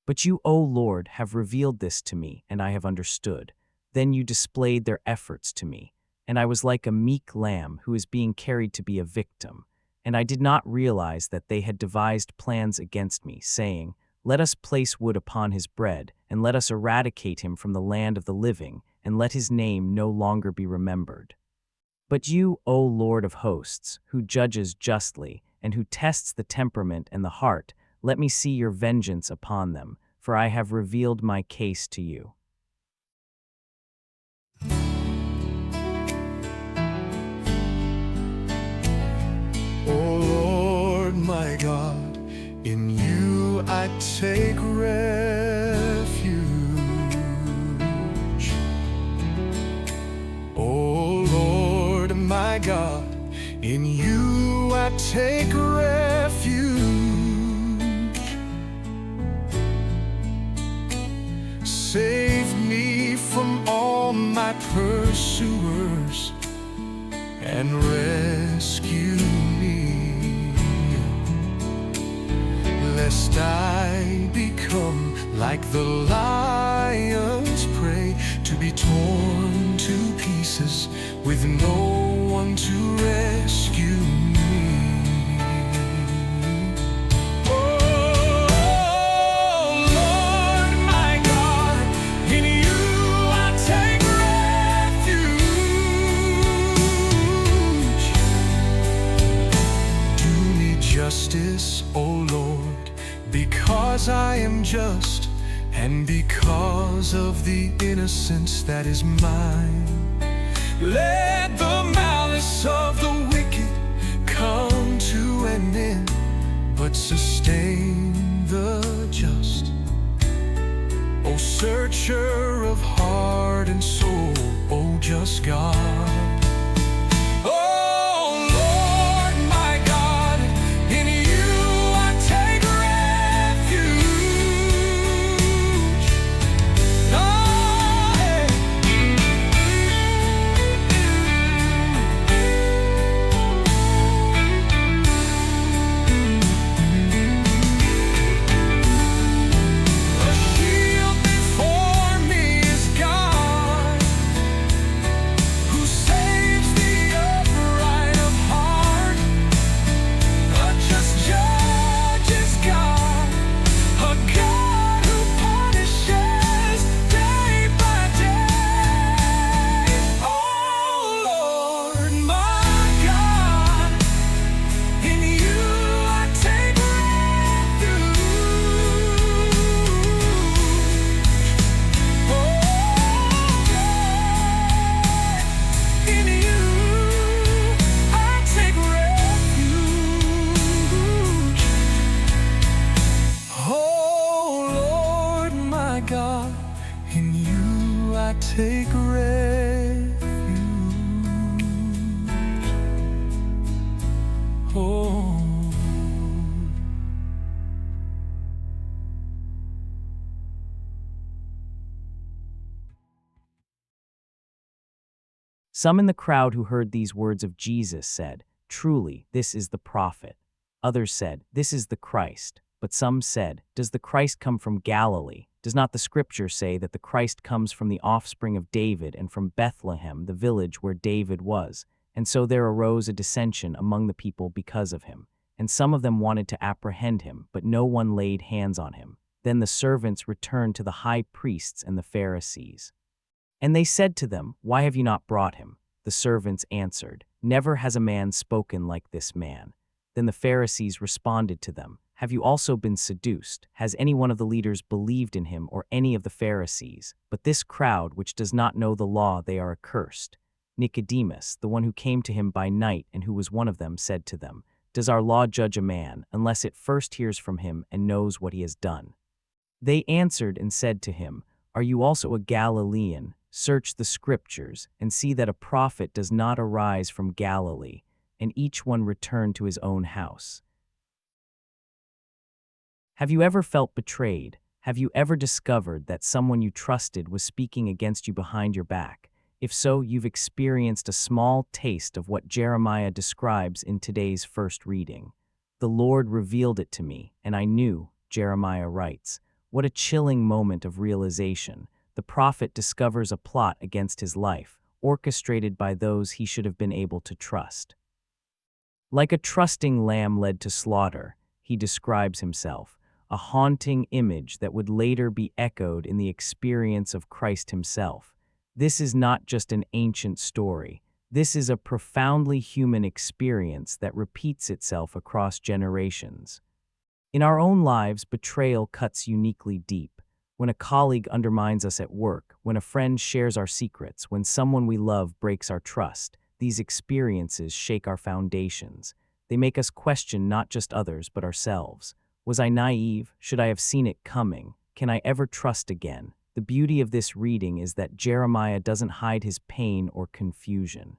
But you, O Lord, have revealed this to me, and I have understood. Then you displayed their efforts to me, and I was like a meek lamb who is being carried to be a victim. And I did not realize that they had devised plans against me, saying, Let us place wood upon his bread, and let us eradicate him from the land of the living, and let his name no longer be remembered. But you, O Lord of hosts, who judges justly, and who tests the temperament and the heart, let me see your vengeance upon them, for I have revealed my case to you. O Lord my God, in you I take refuge. O Lord my God, in you I take refuge. Save me from all my pursuers and rescue me, lest I become like the lion's prey, to be torn to pieces with no one to rescue me. Justice, O Lord, because I am just, and because of the innocence that is mine. Let the malice of the wicked come to an end, but sustain the just. O searcher of heart and soul, O just God. God, in you I take refuge. Oh. Some in the crowd who heard these words of Jesus said, "Truly, this is the prophet." Others said, "This is the Christ." But some said, "Does the Christ come from Galilee? Does not the Scripture say that the Christ comes from the offspring of David and from Bethlehem, the village where David was?" And so there arose a dissension among the people because of him. And some of them wanted to apprehend him, but no one laid hands on him. Then the servants returned to the high priests and the Pharisees. And they said to them, "Why have you not brought him?" The servants answered, "Never has a man spoken like this man." Then the Pharisees responded to them, "Have you also been seduced? Has any one of the leaders believed in him, or any of the Pharisees? But this crowd, which does not know the law, they are accursed." Nicodemus, the one who came to him by night and who was one of them, said to them, "Does our law judge a man, unless it first hears from him and knows what he has done?" They answered and said to him, "Are you also a Galilean? Search the Scriptures, and see that a prophet does not arise from Galilee." And each one returned to his own house. Have you ever felt betrayed? Have you ever discovered that someone you trusted was speaking against you behind your back? If so, you've experienced a small taste of what Jeremiah describes in today's first reading. "The Lord revealed it to me, and I knew," Jeremiah writes, What a chilling moment of realization. The prophet discovers a plot against his life, orchestrated by those he should have been able to trust. Like a trusting lamb led to slaughter, he describes himself, a haunting image that would later be echoed in the experience of Christ himself. This is not just an ancient story. This is a profoundly human experience that repeats itself across generations. In our own lives, betrayal cuts uniquely deep. When a colleague undermines us at work, when a friend shares our secrets, when someone we love breaks our trust, these experiences shake our foundations. They make us question not just others, but ourselves. Was I naive? Should I have seen it coming? Can I ever trust again? The beauty of this reading is that Jeremiah doesn't hide his pain or confusion.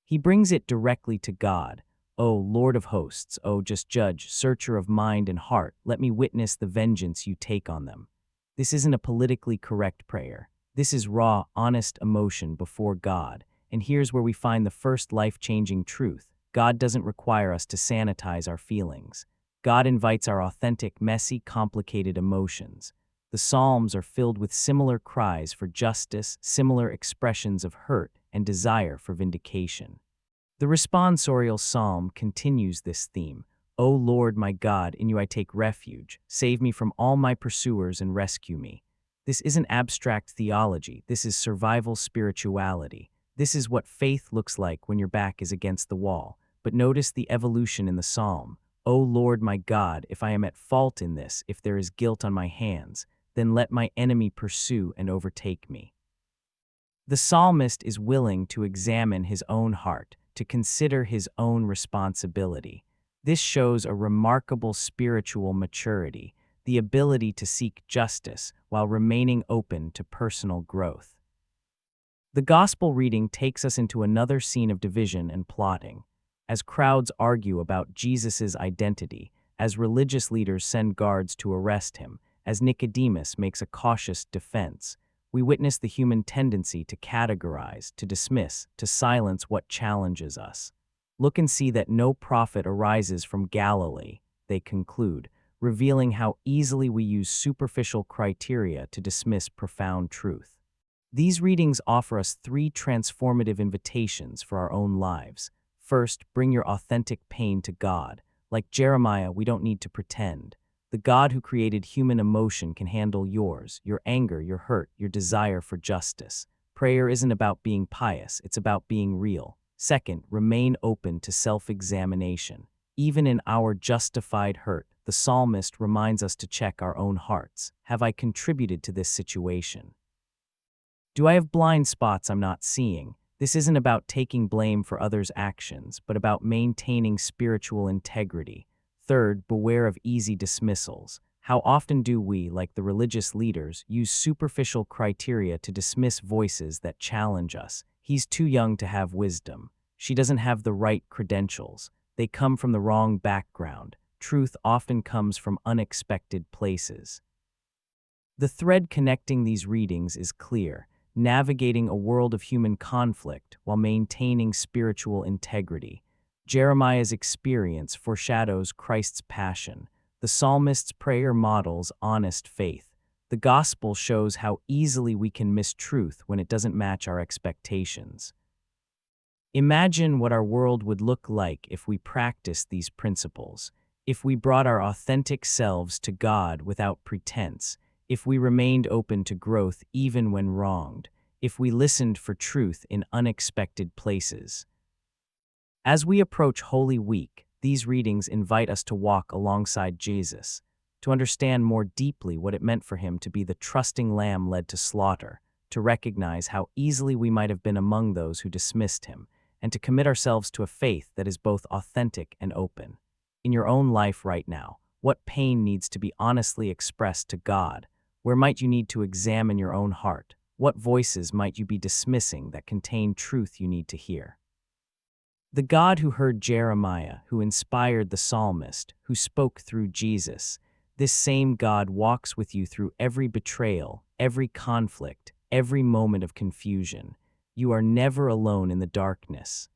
He brings it directly to God. O Lord of hosts, O just judge, searcher of mind and heart, let me witness the vengeance you take on them. This isn't a politically correct prayer. This is raw, honest emotion before God. And here's where we find the first life-changing truth. God doesn't require us to sanitize our feelings. God invites our authentic, messy, complicated emotions. The Psalms are filled with similar cries for justice, similar expressions of hurt, and desire for vindication. The responsorial psalm continues this theme. O Lord my God, in you I take refuge. Save me from all my pursuers and rescue me. This isn't abstract theology. This is survival spirituality. This is what faith looks like when your back is against the wall. But notice the evolution in the psalm. O Lord my God, if I am at fault in this, if there is guilt on my hands, then let my enemy pursue and overtake me. The psalmist is willing to examine his own heart, to consider his own responsibility. This shows a remarkable spiritual maturity, the ability to seek justice while remaining open to personal growth. The gospel reading takes us into another scene of division and plotting. As crowds argue about Jesus' identity, as religious leaders send guards to arrest him, as Nicodemus makes a cautious defense, we witness the human tendency to categorize, to dismiss, to silence what challenges us. Look and see that no prophet arises from Galilee, they conclude, revealing how easily we use superficial criteria to dismiss profound truth. These readings offer us three transformative invitations for our own lives. First, bring your authentic pain to God. Like Jeremiah, we don't need to pretend. The God who created human emotion can handle yours, your anger, your hurt, your desire for justice. Prayer isn't about being pious, it's about being real. Second, remain open to self-examination. Even in our justified hurt, the psalmist reminds us to check our own hearts. Have I contributed to this situation? Do I have blind spots I'm not seeing? This isn't about taking blame for others' actions, but about maintaining spiritual integrity. Third, beware of easy dismissals. How often do we, like the religious leaders, use superficial criteria to dismiss voices that challenge us? He's too young to have wisdom. She doesn't have the right credentials. They come from the wrong background. Truth often comes from unexpected places. The thread connecting these readings is clear, navigating a world of human conflict while maintaining spiritual integrity. Jeremiah's experience foreshadows Christ's passion. The psalmist's prayer models honest faith. The gospel shows how easily we can miss truth when it doesn't match our expectations. Imagine what our world would look like if we practiced these principles, if we brought our authentic selves to God without pretense, if we remained open to growth even when wronged, if we listened for truth in unexpected places. As we approach Holy Week, these readings invite us to walk alongside Jesus, to understand more deeply what it meant for him to be the trusting lamb led to slaughter, to recognize how easily we might have been among those who dismissed him, and to commit ourselves to a faith that is both authentic and open. In your own life right now, what pain needs to be honestly expressed to God? Where might you need to examine your own heart? What voices might you be dismissing that contain truth you need to hear? The God who heard Jeremiah, who inspired the psalmist, who spoke through Jesus, this same God walks with you through every betrayal, every conflict, every moment of confusion. You are never alone in the darkness.